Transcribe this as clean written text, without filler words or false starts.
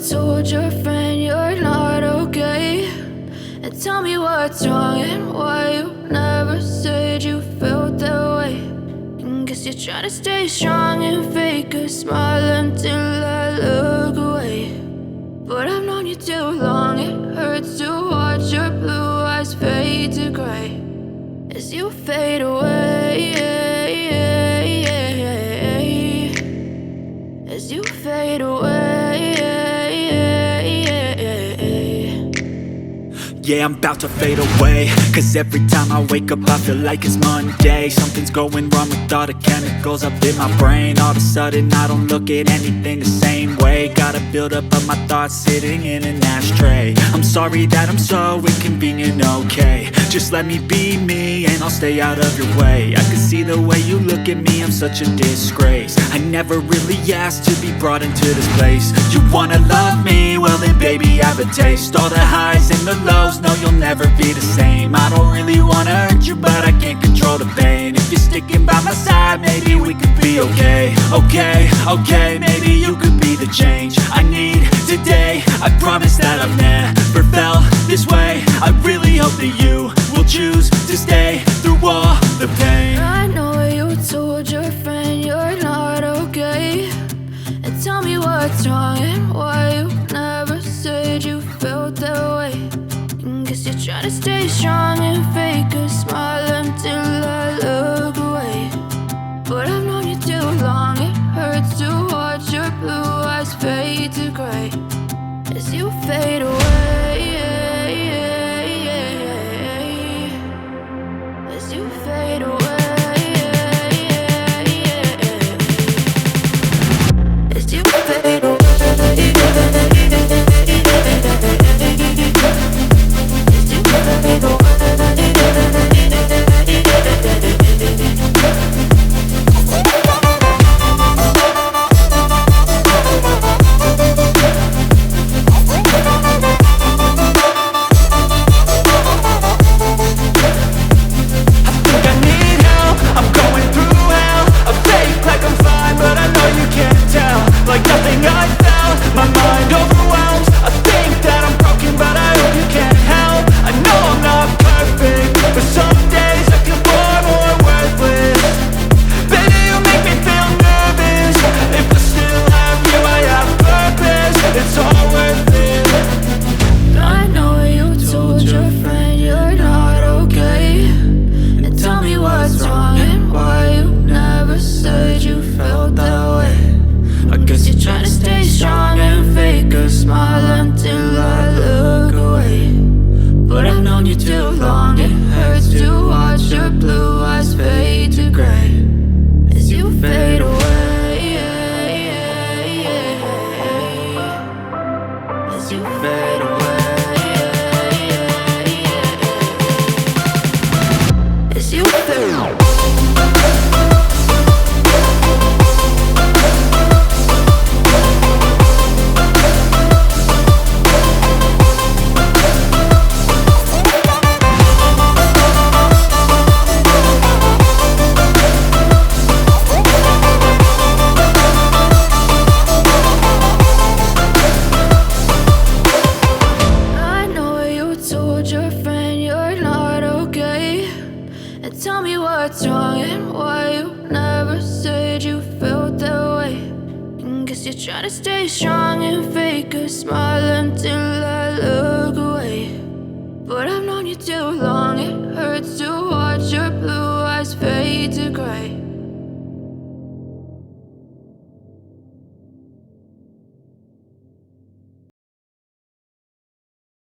told your friend you're not okay, and tell me what's wrong and why you never said you felt that way. And guess you're trying to stay strong and fake a smile until I look away. But I've known you too long, it hurts to watch your blue eyes fade to gray as you fade away, as you fade away. Yeah, I'm about to fade away, cause every time I wake up I feel like it's Monday. Something's going wrong with all the chemicals up in my brain. All of a sudden I don't look at anything the same way. Gotta build up of my thoughts sitting in an ashtray. I'm sorry that I'm so inconvenient, okay. Just let me be me and I'll stay out of your way. I can see the way you look at me, I'm such a disgrace. I never really asked to be brought into this place. You wanna love me? Well then baby I have a taste. All the highs and the lows, no you'll never be the same. I don't really wanna hurt you but I can't control the pain. If you're sticking by my side maybe we could be okay. Okay, maybe you could be the change I need today. I promise that I've never felt this way. I really hope that you will choose to stay through all the pain. I know you told your friend you're not okay, and tell me what's wrong and why you never said you felt that way. And guess you're trying to stay strong and fake a smile until I look away. But I've known you too long, it hurts to watch your blue eyes fade to gray as you fade away, as you fade away, as you fade away. Tell me what's wrong and why you never said you felt that way. And guess you're trying to stay strong and fake a smile until I look